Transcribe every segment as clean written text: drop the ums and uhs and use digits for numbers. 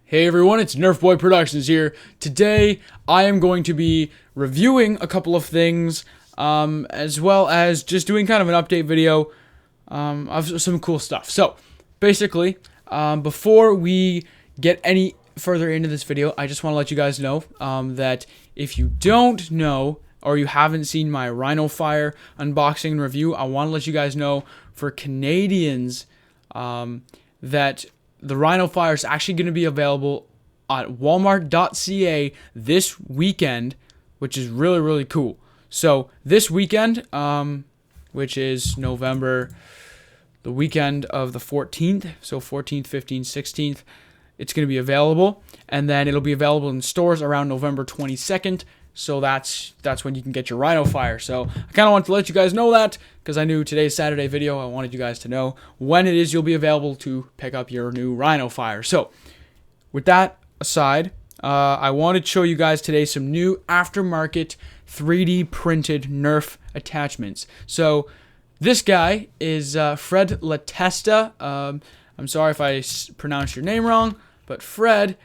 Hey everyone, it's NERF Boy Productions here. Today, I am going to be reviewing a couple of things, as well as just doing kind of an update video of some cool stuff. So, basically, before we get any further into this video, I just want to let you guys know that if you don't know or you haven't seen my Rhino Fire unboxing and review, I want to let you guys know for Canadians that the Rhino Fire is actually going to be available at walmart.ca this weekend, which is really, really cool. So this weekend, which is November, the weekend of the 14th, so 14th, 15th, 16th, it's going to be available. And then it'll be available in stores around November 22nd. So that's when you can get your Rhino Fire. So I kind of want to let you guys know that because I knew today's Saturday video. I wanted you guys to know when it is you'll be available to pick up your new Rhino Fire. So with that aside, I wanted to show you guys today some new aftermarket 3D printed NERF attachments. So this guy is Fred Latesta. I'm sorry if I pronounced your name wrong, but Fred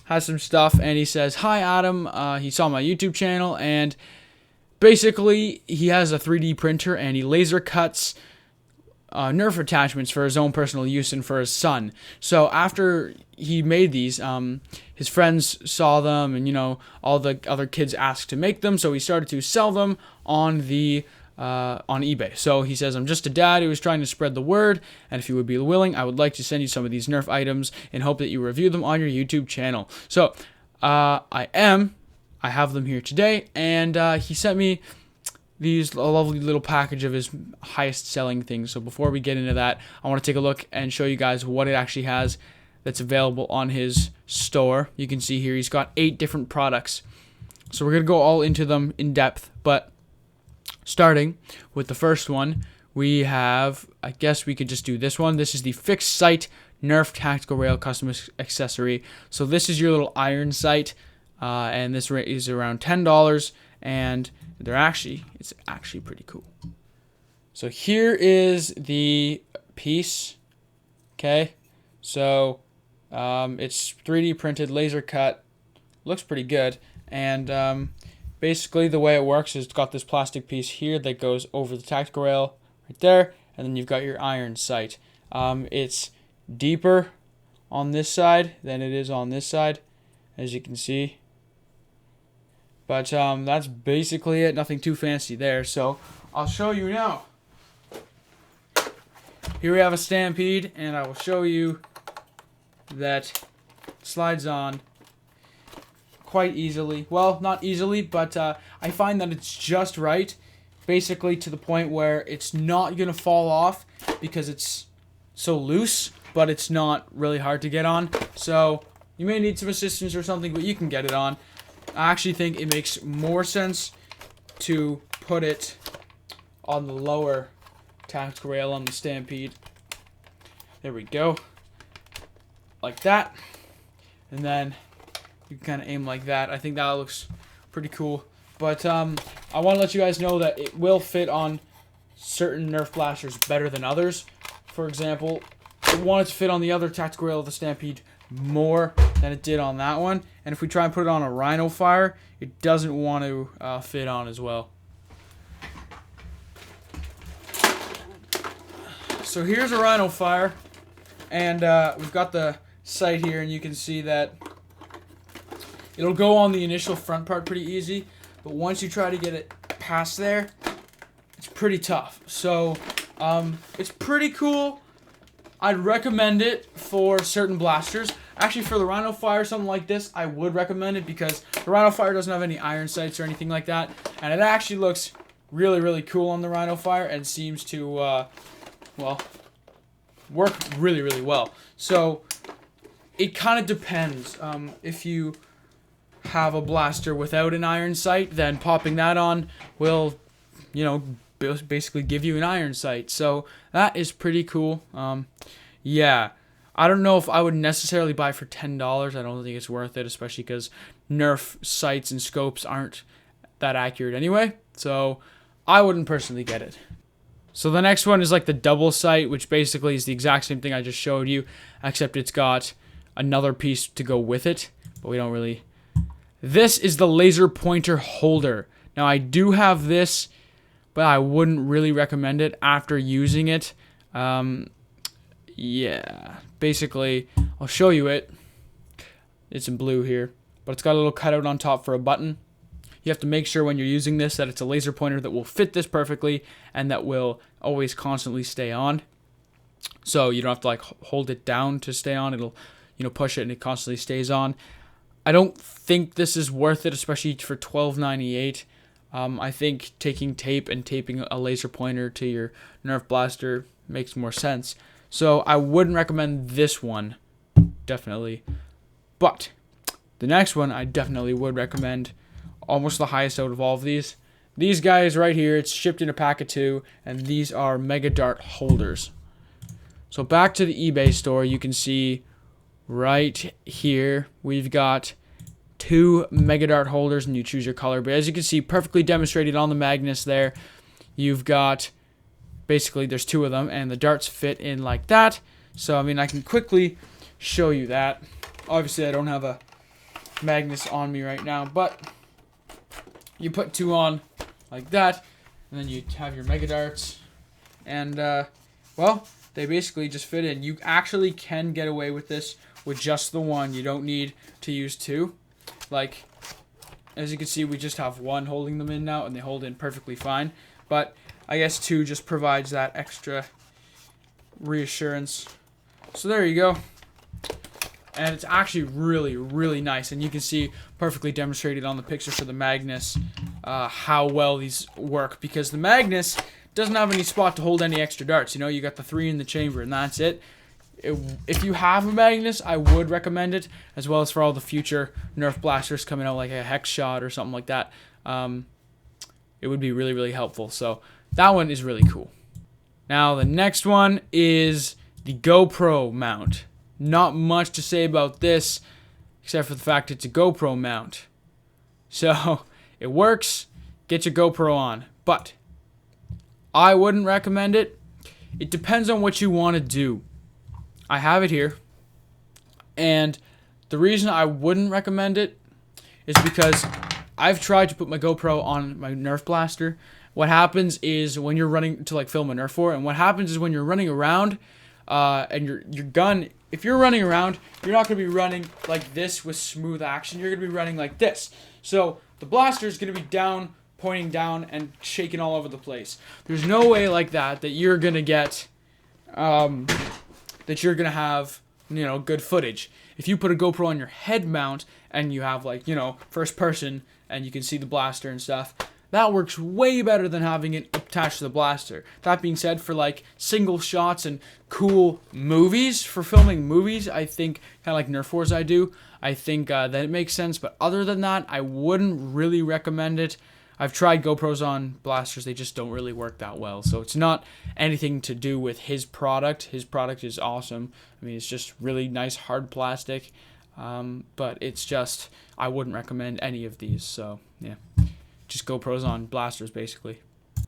has some stuff, and he says, "Hi Adam, he saw my YouTube channel, and basically he has a 3D printer and he laser cuts NERF attachments for his own personal use and for his son." So after he made these, his friends saw them, and all the other kids asked to make them, so he started to sell them on eBay. So he says, "I'm just a dad who is trying to spread the word, and if you would be willing, I would like to send you some of these NERF items in hope that you review them on your YouTube channel." So I have them here today, and he sent me a lovely little package of his highest selling things. So before we get into that, I want to take a look and show you guys what it actually has that's available on his store. You can see here he's got 8 different products. So we're going to go all into them in depth, but starting with the first one, we have, I guess we could just do this one. This is the fixed sight NERF tactical rail custom accessory. So this is your little iron sight, and this is around $10, and it's actually pretty cool. So here is the piece. Okay, so it's 3D printed, laser cut, looks pretty good, and basically the way it works is it's got this plastic piece here that goes over the tactical rail right there, and then you've got your iron sight. It's deeper on this side than it is on this side, as you can see. But that's basically it. Nothing too fancy there. So I'll show you now. Here we have a Stampede, and I will show you that it slides on quite easily. Well, not easily, but I find that it's just right, basically to the point where it's not going to fall off because it's so loose, but it's not really hard to get on. So you may need some assistance or something, but you can get it on. I actually think it makes more sense to put it on the lower tactical rail on the Stampede. There we go. Like that. And then you can kind of aim like that. I think that looks pretty cool. But I want to let you guys know that it will fit on certain NERF blasters better than others. For example, it wanted to fit on the other tactical rail of the Stampede more than it did on that one. And if we try and put it on a Rhino Fire, it doesn't want to fit on as well. So here's a Rhino Fire, and we've got the sight here, and you can see that it'll go on the initial front part pretty easy, but once you try to get it past there, it's pretty tough. So it's pretty cool. I'd recommend it for certain blasters. Actually, for the Rhino Fire, something like this, I would recommend it because the Rhino Fire doesn't have any iron sights or anything like that, and it actually looks really, really cool on the Rhino Fire and seems to, well, work really, really well. So it kind of depends. If you have a blaster without an iron sight, then popping that on will, basically give you an iron sight. So that is pretty cool. Yeah, I don't know if I would necessarily buy for $10. I don't think it's worth it, especially because NERF sights and scopes aren't that accurate anyway. So I wouldn't personally get it. So the next one is like the double sight, which basically is the exact same thing I just showed you, except it's got another piece to go with it, but we don't really. This is the laser pointer holder. Now I do have this, but I wouldn't really recommend it after using it. Yeah, basically, I'll show you it. It's in blue here, but it's got a little cutout on top for a button. You have to make sure when you're using this that it's a laser pointer that will fit this perfectly and that will always constantly stay on. So you don't have to like hold it down to stay on. It'll, you know, push it and it constantly stays on. I don't think this is worth it, especially for $12.98. I think taking tape and taping a laser pointer to your Nerf blaster makes more sense. So I wouldn't recommend this one, definitely. But the next one I definitely would recommend. Almost the highest out of all of these. These guys right here, it's shipped in a pack of 2, and these are Mega Dart holders. So back to the eBay store, you can see right here we've got 2 Mega Dart holders, and you choose your color. But as you can see, perfectly demonstrated on the magnets there, you've got basically there's 2 of them, and the darts fit in like that. So I mean, I can quickly show you that. Obviously, I don't have a magnets on me right now, but you put 2 on like that, and then you have your Mega Darts, and well, they basically just fit in. You actually can get away with this with just the one. You don't need to use 2. Like, as you can see, we just have 1 holding them in now, and they hold in perfectly fine. But I guess 2 just provides that extra reassurance. So there you go. And it's actually really, really nice. And you can see perfectly demonstrated on the picture for the Magnus how well these work. Because the Magnus doesn't have any spot to hold any extra darts. You know, you got the 3 in the chamber and that's it. If you have a Magnus, I would recommend it. As well as for all the future Nerf blasters coming out, like a Hex Shot or something like that. It would be really, really helpful. So that one is really cool. Now the next one is the GoPro mount. Not much to say about this, except for the fact it's a GoPro mount. So, it works, get your GoPro on. But, I wouldn't recommend it. It depends on what you want to do. I have it here. And the reason I wouldn't recommend it is because I've tried to put my GoPro on my Nerf blaster. What happens is when you're running to like film a Nerf war, and what happens is when you're running around, and your gun, if you're running around, you're not going to be running like this with smooth action. You're going to be running like this. So the blaster is going to be down, pointing down, and shaking all over the place. There's no way like that you're going to get, that you're going to have, you know, good footage. If you put a GoPro on your head mount and you have like, you know, first person and you can see the blaster and stuff, that works way better than having it attached to the blaster. That being said, for like single shots and cool movies, for filming movies, I think, kind of like Nerf Wars I do, I think that it makes sense. But other than that, I wouldn't really recommend it. I've tried GoPros on blasters. They just don't really work that well. So it's not anything to do with his product. His product is awesome. I mean, it's just really nice hard plastic. But it's just, I wouldn't recommend any of these. So, yeah. Just GoPros on blasters, basically.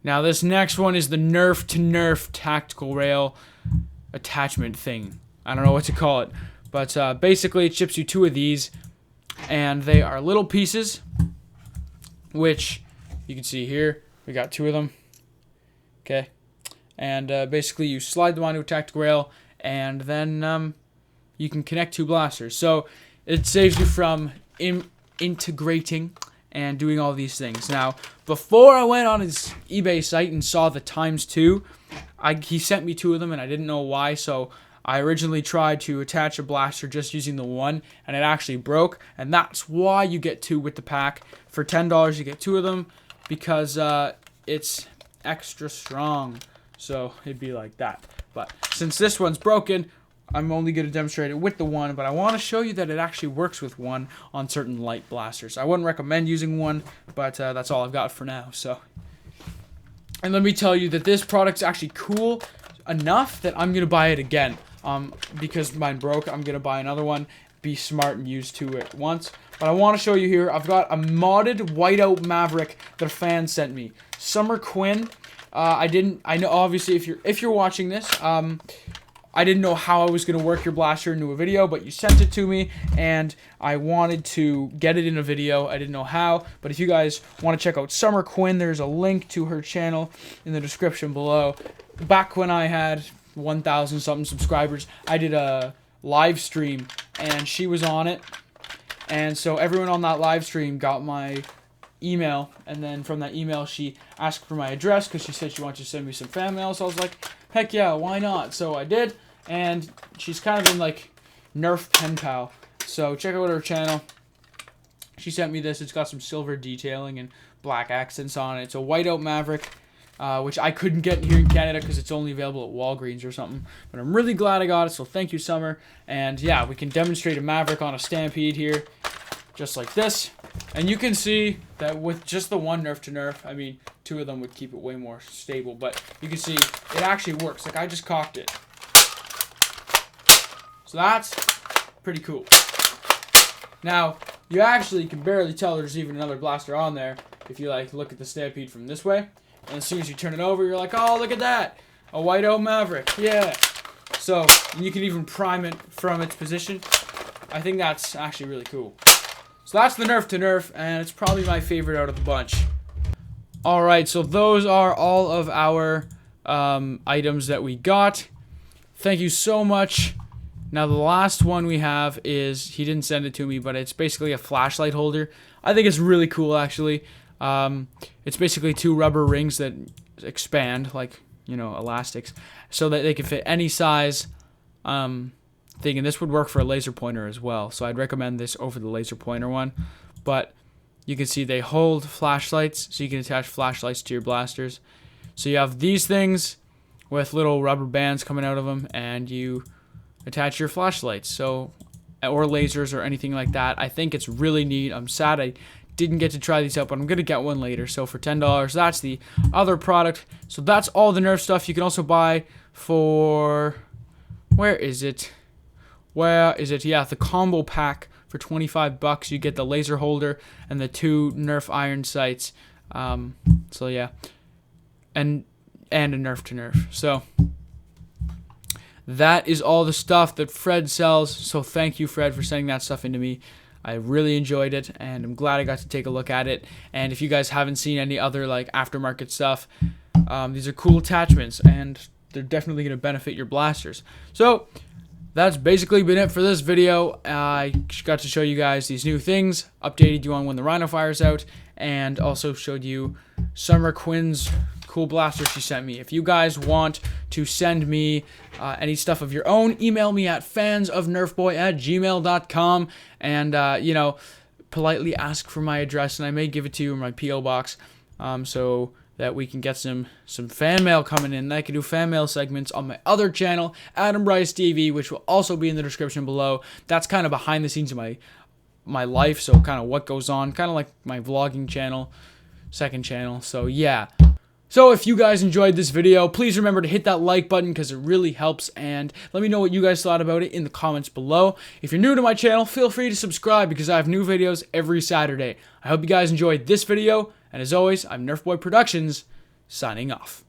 Now, this next one is the Nerf to Nerf tactical rail attachment thing. I don't know what to call it. But basically, it ships you 2 of these. And they are little pieces, which you can see here. We got 2 of them. Okay. And basically, you slide them onto a tactical rail. And then you can connect 2 blasters. So it saves you from integrating and doing all these things. Now, before I went on his eBay site and saw the ×2, he sent me 2 of them, and I didn't know why, so I originally tried to attach a blaster just using the one, and it actually broke, and that's why you get 2 with the pack. For $10, you get 2 of them, because it's extra strong, so it'd be like that. But since this one's broken, I'm only going to demonstrate it with the one, but I want to show you that it actually works with one on certain light blasters. I wouldn't recommend using one, but that's all I've got for now. So, and let me tell you that this product's actually cool enough that I'm going to buy it again. Because mine broke, I'm going to buy another one, be smart and use 2 at once. But I want to show you here, I've got a modded whiteout Maverick that a fan sent me. Summer Quinn, I know obviously if you're watching this, I didn't know how I was going to work your blaster into a video, but you sent it to me, and I wanted to get it in a video. I didn't know how, but if you guys want to check out Summer Quinn, there's a link to her channel in the description below. Back when I had 1,000 something subscribers, I did a live stream, and she was on it, and so everyone on that live stream got my email, and then from that email she asked for my address because she said she wanted to send me some fan mail. So I was like, heck yeah, why not? So I did, and she's kind of in like Nerf pen pal, so check out her channel. She sent me this. It's got some silver detailing and black accents on it. It's a whiteout Maverick, which I couldn't get here in Canada because it's only available at Walgreens or something, but I'm really glad I got it, so thank you, Summer. And yeah, we can demonstrate a Maverick on a Stampede here, just like this. And you can see that with just the one Nerf to Nerf, I mean, two of them would keep it way more stable, but you can see it actually works. Like, I just cocked it. So that's pretty cool. Now, you actually can barely tell there's even another blaster on there if you, like, look at the Stampede from this way. And as soon as you turn it over, you're like, oh, look at that. A white-out Maverick. Yeah. So, you can even prime it from its position. I think that's actually really cool. So that's the Nerf to Nerf, and it's probably my favorite out of the bunch. Alright, so those are all of our items that we got. Thank you so much. Now the last one we have is, he didn't send it to me, but it's basically a flashlight holder. I think it's really cool, actually. It's basically two rubber rings that expand, like, you know, elastics, so that they can fit any size thing, and this would work for a laser pointer as well, so I'd recommend this over the laser pointer one. But you can see they hold flashlights, so you can attach flashlights to your blasters. So you have these things with little rubber bands coming out of them, and you attach your flashlights, so, or lasers or anything like that. I think it's really neat. I'm sad I didn't get to try these out, but I'm gonna get one later. So for $10, that's the other product. So that's all the Nerf stuff. You can also buy for, where is it? Where is it? Yeah, the combo pack for 25 bucks. You get the laser holder and the two Nerf iron sights. So yeah, and a Nerf to Nerf. So that is all the stuff that Fred sells. So thank you, Fred, for sending that stuff into me. I really enjoyed it, and I'm glad I got to take a look at it. And if you guys haven't seen any other like aftermarket stuff, these are cool attachments, and they're definitely going to benefit your blasters. So that's basically been it for this video. I got to show you guys these new things, updated you on when the Rhino Fire's out, and also showed you Summer Quinn's cool blaster she sent me. If you guys want to send me any stuff of your own, email me at fansofnerfboy@gmail.com, and you know, politely ask for my address, and I may give it to you in my P.O. box, so that we can get some fan mail coming in. I can do fan mail segments on my other channel, Adam Bryce TV, which will also be in the description below. That's kind of behind the scenes of my life, so kind of what goes on, kind of like my vlogging channel, second channel. So yeah. So if you guys enjoyed this video, please remember to hit that like button because it really helps, and let me know what you guys thought about it in the comments below. If you're new to my channel, feel free to subscribe because I have new videos every Saturday. I hope you guys enjoyed this video, and as always, I'm NerfBoy Productions, signing off.